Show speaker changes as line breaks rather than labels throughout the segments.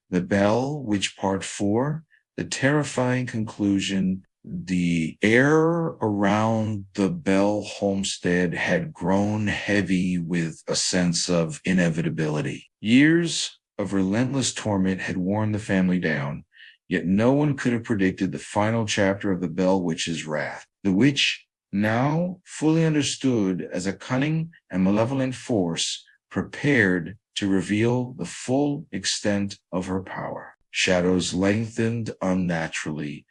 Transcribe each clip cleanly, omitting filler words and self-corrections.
The Bell Witch Part 4, the terrifying conclusion. The air around the Bell homestead had grown heavy with a sense of inevitability. Years of relentless torment had worn the family down, yet no one could have predicted the final chapter of the Bell Witch's wrath. The witch, now fully understood as a cunning and malevolent force, prepared to reveal the full extent of her power. Shadows lengthened unnaturally,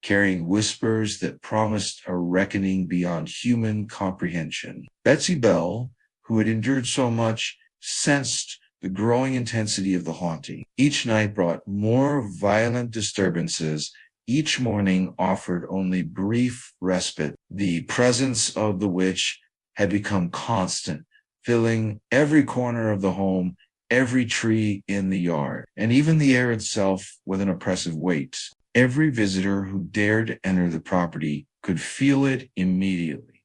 carrying whispers that promised a reckoning beyond human comprehension. Betsy Bell, who had endured so much, sensed the growing intensity of the haunting. Each night brought more violent disturbances. Each morning offered only brief respite. The presence of the witch had become constant, filling every corner of the home, every tree in the yard, and even the air itself with an oppressive weight. Every visitor who dared enter the property could feel it immediately.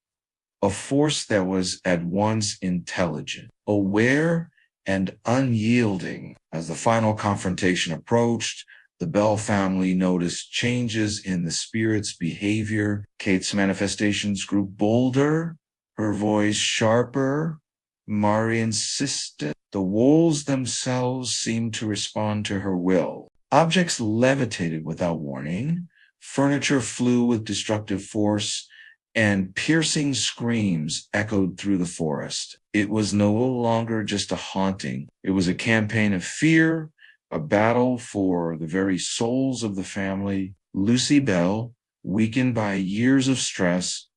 A force that was at once intelligent, aware, and unyielding. As the final confrontation approached, the Bell family noticed changes in the spirit's behavior. Kate's manifestations grew bolder, her voice sharper, more insistent. The walls themselves seemed to respond to her will. Objects levitated without warning, furniture flew with destructive force, and piercing screams echoed through the forest. It was no longer just a haunting. It was a campaign of fear, a battle for the very souls of the family. Lucy Bell, weakened by years of stress,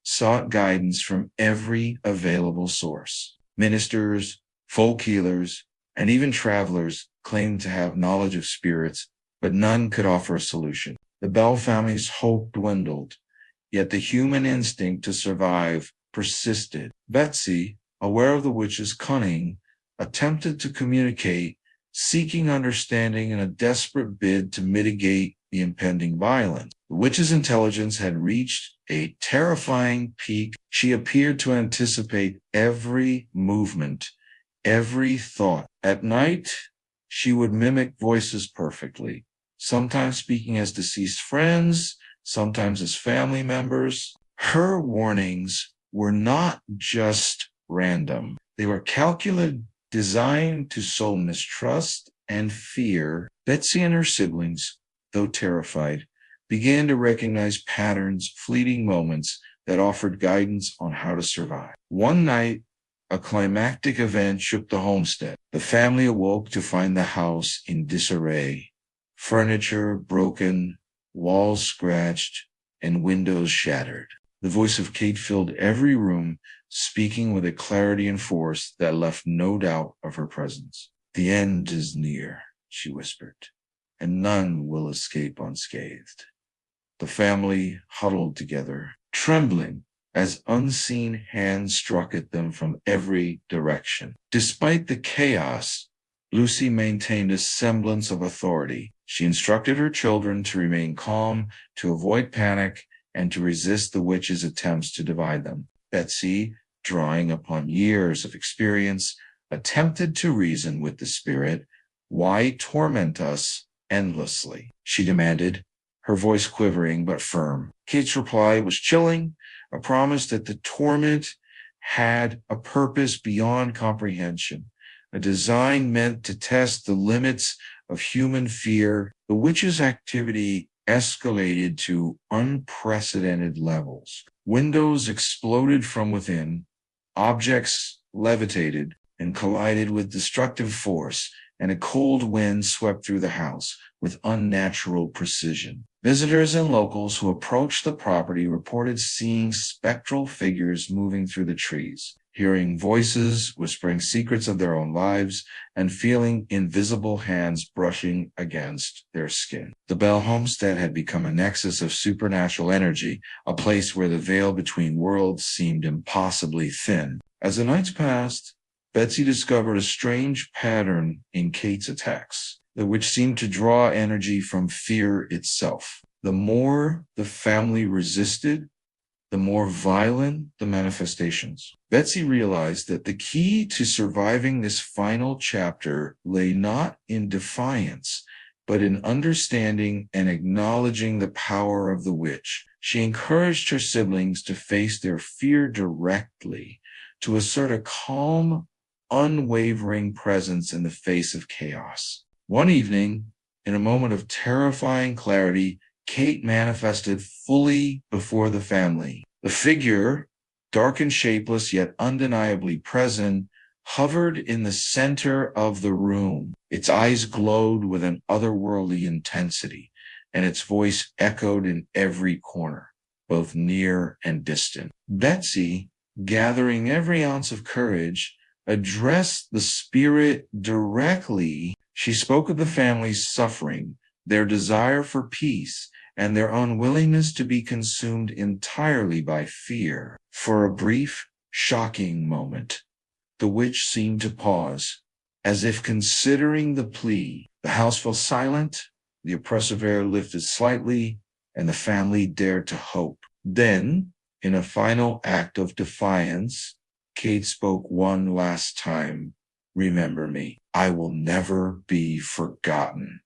sought guidance from every available source. Ministers, folk healers, and even travelers claimed to have knowledge of spirits, but none could offer a solution. The Bell family's hope dwindled, yet the human instinct to survive persisted. Betsy, aware of the witch's cunning, attempted to communicate, seeking understanding in a desperate bid to mitigate the impending violence. The witch's intelligence had reached a terrifying peak. She appeared to anticipate every movement, every thought. At night, she would mimic voices perfectly, sometimes speaking as deceased friends, sometimes as family members. Her warnings were not just random. They were calculated, designed to sow mistrust and fear. Betsy and her siblings, though terrified, began to recognize patterns, fleeting moments that offered guidance on how to survive. One night, a climactic event shook the homestead. The family awoke to find the house in disarray. Furniture broken, walls scratched, and windows shattered. The voice of Kate filled every room, speaking with a clarity and force that left no doubt of her presence. "The end is near," she whispered, "and none will escape unscathed." The family huddled together, trembling as unseen hands struck at them from every direction. Despite the chaos, Lucy maintained a semblance of authority. She instructed her children to remain calm, to avoid panic, and to resist the witch's attempts to divide them. Betsy, drawing upon years of experience, attempted to reason with the spirit. "Why torment us endlessly?" she demanded, her voice quivering but firm. Kate's reply was chilling, a promise that the torment had a purpose beyond comprehension, a design meant to test the limits of human fear. The witch's activity escalated to unprecedented levels. Windows exploded from within, objects levitated and collided with destructive force, and a cold wind swept through the house with unnatural precision. Visitors and locals who approached the property reported seeing spectral figures moving through the trees, hearing voices whispering secrets of their own lives, and feeling invisible hands brushing against their skin. The Bell homestead had become a nexus of supernatural energy, a place where the veil between worlds seemed impossibly thin. As the nights passed, Betsy discovered a strange pattern in Kate's attacks, which seemed to draw energy from fear itself. The more the family resisted, the more violent the manifestations. Betsy realized that the key to surviving this final chapter lay not in defiance, but in understanding and acknowledging the power of the witch. She encouraged her siblings to face their fear directly, to assert a calm, unwavering presence in the face of chaos. One evening, in a moment of terrifying clarity, Kate manifested fully before the family. The figure, dark and shapeless yet undeniably present, hovered in the center of the room. Its eyes glowed with an otherworldly intensity, and its voice echoed in every corner, both near and distant. Betsy, gathering every ounce of courage, addressed the spirit directly. She spoke of the family's suffering, their desire for peace, and their unwillingness to be consumed entirely by fear. For a brief, shocking moment, the witch seemed to pause, as if considering the plea. The house fell silent, the oppressive air lifted slightly, and the family dared to hope. Then, in a final act of defiance, Kate spoke one last time. "Remember me. I will never be forgotten."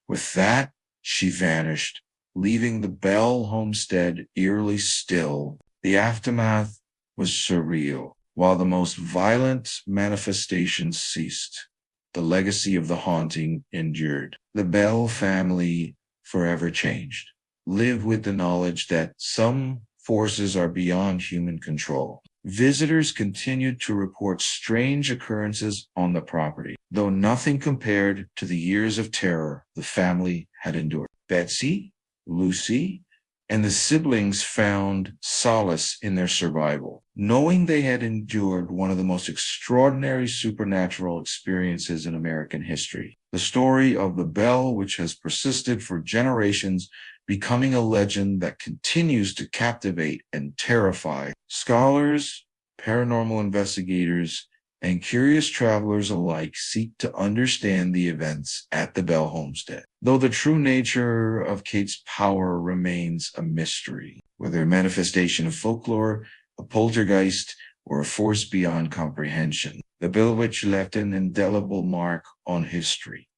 With that, she vanished, leaving the Bell homestead eerily still. The aftermath was surreal. While the most violent manifestations ceased, the legacy of the haunting endured. The Bell family, forever changed, lived with the knowledge that some forces are beyond human control. Visitors continued to report strange occurrences on the property, though nothing compared to the years of terror the family had endured. Betsy, Lucy, and the siblings found solace in their survival, knowing they had endured one of the most extraordinary supernatural experiences in American history. The story of the Bell, which has persisted for generations, becoming a legend that continues to captivate and terrify scholars, paranormal investigators, and curious travelers alike seek to understand the events at the Bell homestead. Though the true nature of Kate's power remains a mystery, whether a manifestation of folklore, a poltergeist, or a force beyond comprehension, the Bell Witch left an indelible mark on history.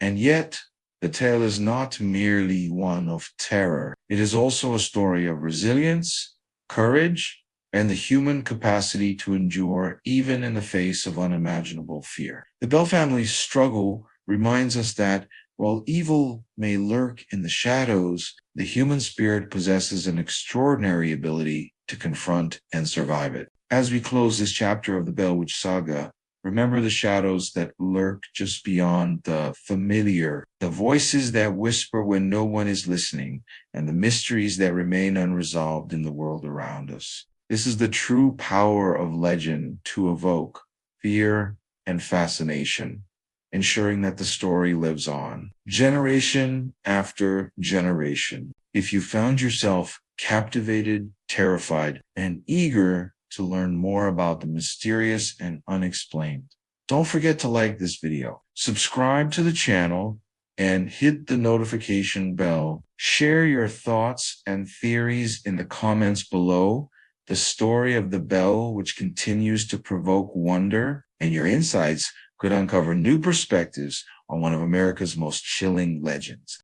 And yet, the tale is not merely one of terror. It is also a story of resilience, courage, and the human capacity to endure even in the face of unimaginable fear. The Bell family's struggle reminds us that while evil may lurk in the shadows, the human spirit possesses an extraordinary ability to confront and survive it. As we close this chapter of the Bell Witch saga, remember the shadows that lurk just beyond the familiar, the voices that whisper when no one is listening, and the mysteries that remain unresolved in the world around us. This is the true power of legend, to evoke fear and fascination, ensuring that the story lives on, generation after generation. If you found yourself captivated, terrified, and eager to learn more about the mysterious and unexplained, don't forget to like this video, subscribe to the channel, and hit the notification bell. Share your thoughts and theories in the comments below. The story of the Bell, which continues to provoke wonder, and your insights could uncover new perspectives on one of America's most chilling legends.